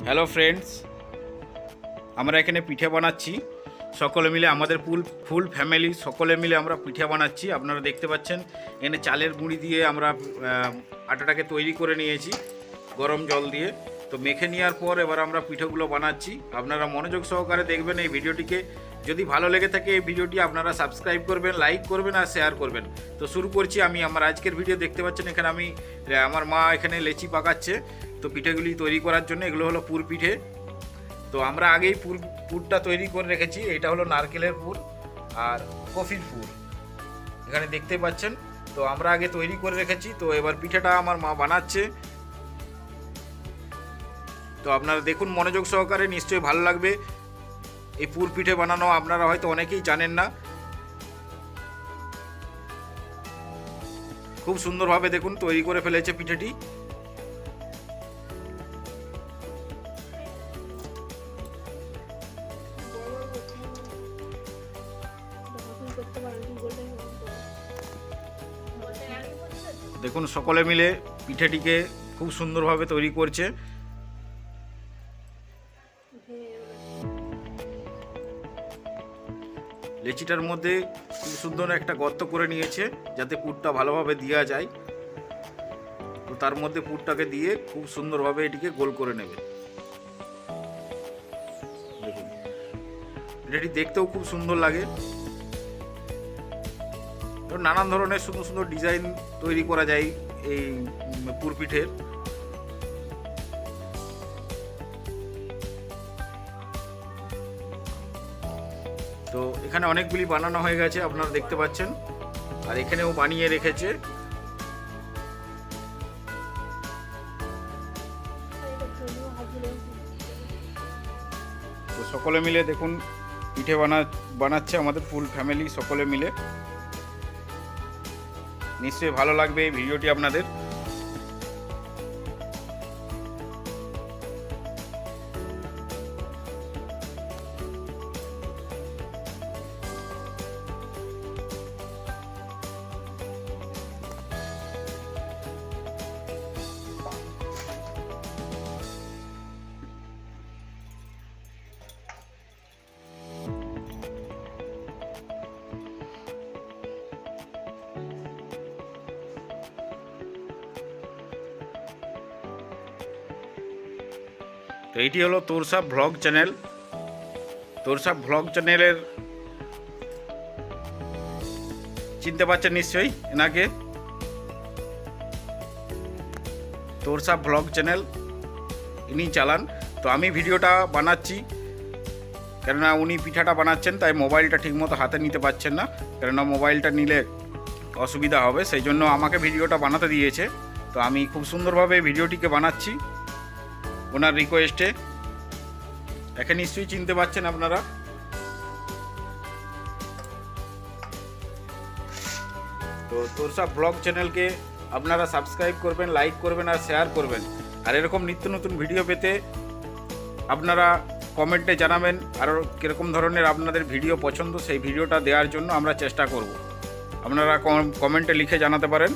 Hello friends, আমরা এখানে পিঠে বানাচ্ছি সকলে মিলে। আমাদের ফুল ফ্যামিলি সকলে মিলে আমরা পিঠে বানাচ্ছি। আপনারা দেখতে পাচ্ছেন এখানে চালের গুঁড়ি দিয়ে আমরা আটাটাকে তৈরি করে নিয়েছি গরম জল দিয়ে। তো মেখে নেওয়ার পর এবার আমরা পিঠেগুলো বানাচ্ছি। আপনারা মনোযোগ সহকারে দেখবেন এই ভিডিওটিকে। যদি ভালো লেগে থাকে এই ভিডিওটি আপনারা সাবস্ক্রাইব করবেন, লাইক করবেন আর শেয়ার করবেন। তো শুরু করছি আমি আমার আজকের ভিডিও। দেখতে পাচ্ছেন এখানে আমার মা এখানে লেচি পাকাচ্ছে তো পিঠেগুলি তৈরি করার জন্য। এগুলো হলো পুর পিঠে। তো আমরা আগেই পুরটা তৈরি করে রেখেছি। এটা হলো নারকেলের পুর আর কফির পুর, এখানে দেখতে পাচ্ছেন। তো আমরা আগে তৈরি করে রেখেছি। তো এবার পিঠেটা আমার মা বানাচ্ছে। তো আপনারা দেখুন মনোযোগ সহকারে, নিশ্চয়ই ভালো লাগবে। এই পুর পিঠে বানানো আপনারা হয়তো অনেকেই জানেন না। খুব সুন্দরভাবে দেখুন তৈরি করে ফেলেছে পিঠেটি। দেখুন সকলে মিলে পিঠেটিকে খুব সুন্দরভাবে তৈরি করছে। লেচিটার মধ্যে খুব সুন্দর একটা গর্ত করে নিয়েছে যাতে পুরটা ভালোভাবে দেওয়া যায়। তো তার মধ্যে পুরটাকে দিয়ে খুব সুন্দরভাবে এটিকে গোল করে নেবে। দেখুন পিঠেটি দেখতেও খুব সুন্দর লাগে। নানান ধরনের সুন্দর সুন্দর ডিজাইন তৈরি করা যায় এই পুর পিঠের। তো এখানে অনেকগুলি বানানো হয়ে গেছে আপনারা দেখতে পাচ্ছেন, আর এখানেও বানিয়ে রেখেছে। তো সকলে মিলে দেখুন পিঠে বানাচ্ছে আমাদের ফুল ফ্যামিলি সকলে মিলে। নিশ্চয়ই ভালো লাগবে এই ভিডিওটি আপনাদের। তো এইটি হলো Torsa blog channel. Torsa blog চ্যানেলের চিনতে পারছেন নিশ্চয়ই এনাকে। তোরসা ব্লগ চ্যানেল ইনি চালান। তো আমি ভিডিওটা বানাচ্ছি কেননা উনি পিঠাটা বানাচ্ছেন, তাই মোবাইলটা ঠিকমতো হাতে নিতে পারছেন না, কেননা মোবাইলটা নিলে অসুবিধা হবে। সেই জন্য আমাকে ভিডিওটা বানাতে দিয়েছে। তো আমি খুব সুন্দরভাবে ভিডিওটিকে বানাচ্ছি ওনার রিকোয়েস্টে। একে নিশ্চয়ই চিনতে পারছেন আপনারা। তো তোরসা ব্লগ চ্যানেলকে আপনারা সাবস্ক্রাইব করবেন, লাইক করবেন আর শেয়ার করবেন। আর এরকম নিত্য নতুন ভিডিও পেতে আপনারা কমেন্টে জানাবেন আরও কীরকম ধরনের আপনাদের ভিডিও পছন্দ, সেই ভিডিওটা দেওয়ার জন্য আমরা চেষ্টা করব। আপনারা কমেন্টে লিখে জানাতে পারেন।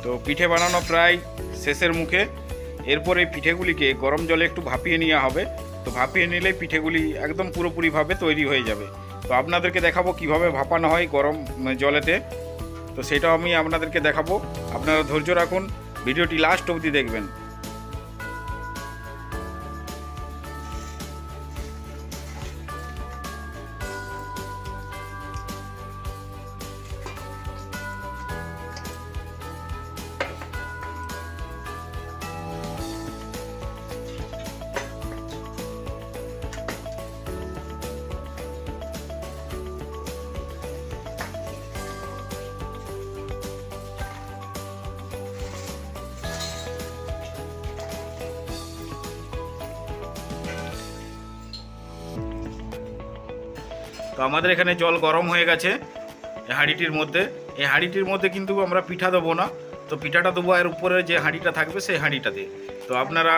তো পিঠে বানানো প্রায় শেষের মুখে। এরপর এই পিঠেগুলিকে গরম জলে একটু ভাপিয়ে নেওয়া হবে। তো ভাপিয়ে নিলে পিঠেগুলি একদম পুরোপুরিভাবে তৈরি হয়ে যাবে। তো আপনাদেরকে দেখাবো কিভাবে ভাপানো হয় গরম জলেতে। তো সেটাও আমি আপনাদেরকে দেখাবো। আপনারা ধৈর্য রাখুন, ভিডিওটি লাস্ট অবধি দেখবেন। তো আমাদের এখানে জল গরম হয়ে গেছে এই হাঁড়িটির মধ্যে। এই হাঁড়িটির মধ্যে কিন্তু আমরা পিঠা দেবো না, তো পিঠাটা দেবো এর উপরে যে হাঁড়িটা থাকবে সেই হাঁড়িটাতে। তো আপনারা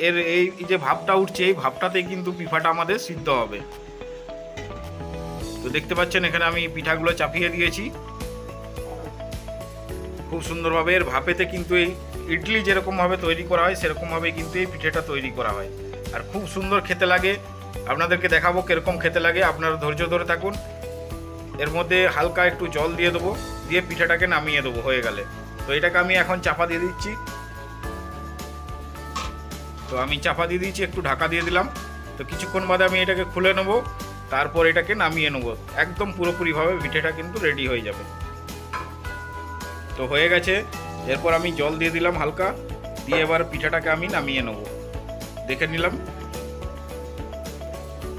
এই যে ভাপটা উঠছে এই ভাপটাতে কিন্তু পিঠাটা আমাদের সিদ্ধ হবে। তো দেখতে পাচ্ছেন এখানে আমি পিঠাগুলো চাপিয়ে দিয়েছি খুব সুন্দরভাবে। এর ভাপেতে কিন্তু এই ইডলি যেরকমভাবে তৈরি করা হয় সেরকমভাবে কিন্তু এই পিঠেটা তৈরি করা হয়, আর খুব সুন্দর খেতে লাগে। আপনাদেরকে দেখাবো কীরকম খেতে লাগে, আপনারা ধৈর্য ধরে থাকুন। এর মধ্যে হালকা একটু জল দিয়ে দেবো, দিয়ে পিঠাটাকে নামিয়ে দেবো হয়ে গেলে। তো এটাকে আমি এখন চাপা দিয়ে দিচ্ছি। তো আমি চাপা দিয়ে দিয়েছি, একটু ঢাকা দিয়ে দিলাম। তো কিছুক্ষণ বাদে আমি এটাকে খুলে নেবো, তারপর এটাকে নামিয়ে নেবো। একদম পুরোপুরিভাবে পিঠেটা কিন্তু রেডি হয়ে যাবে। তো হয়ে গেছে, এরপর আমি জল দিয়ে দিলাম হালকা, দিয়ে এবার পিঠাটাকে আমি নামিয়ে নেবো। দেখে নিলাম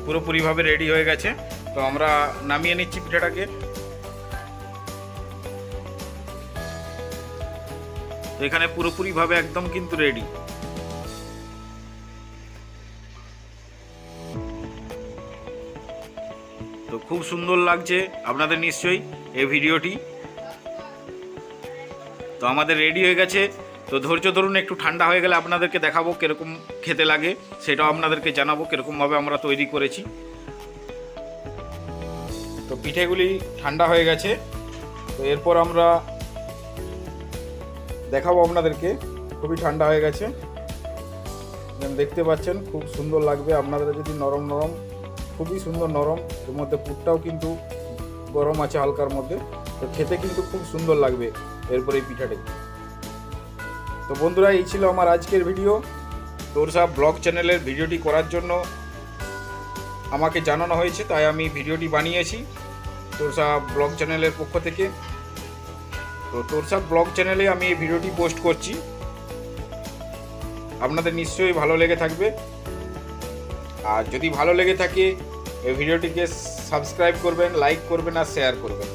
পুরোপুরিভাবে রেডি হয়ে গেছে। তো আমরা নামিয়ে নিচ্ছি পিঠাটাকে। তো এখানে পুরোপুরিভাবে একদম কিন্তু রেডি। তো খুব সুন্দর লাগছে আপনাদের নিশ্চয়ই এই ভিডিওটি। তো আমাদের রেডি হয়ে গেছে। তো ধৈর্য ধরুন, একটু ঠান্ডা হয়ে গেলে আপনাদেরকে দেখাবো কীরকম খেতে লাগে, সেটাও আপনাদেরকে জানাবো কীরকমভাবে আমরা তৈরি করেছি। তো পিঠেগুলি ঠান্ডা হয়ে গেছে। তো এরপর আমরা দেখাবো আপনাদেরকে। খুবই ঠান্ডা হয়ে গেছে, দেখতে পাচ্ছেন খুব সুন্দর লাগবে আপনাদের যদি নরম নরম, খুবই সুন্দর নরম। এর মধ্যে পুরটাও কিন্তু গরম আছে হালকার মধ্যে। তো খেতে কিন্তু খুব সুন্দর লাগবে এরপর এই পিঠাটি। তো বন্ধুরা, এই ছিল আমার আজকের ভিডিও। তোরসা ব্লগ চ্যানেলের ভিডিওটি করার জন্য আমাকে জানানো হয়েছে, তাই আমি ভিডিওটি বানিয়েছি তোরসা ব্লগ চ্যানেলের পক্ষ থেকে। তো তোরসা ব্লগ চ্যানেলে আমি এই ভিডিওটি পোস্ট করছি, আপনাদের নিশ্চয়ই ভালো লেগে থাকবে। আর যদি ভালো লেগে থাকে এই ভিডিওটিকে সাবস্ক্রাইব করবেন, লাইক করবেন আর শেয়ার করবেন।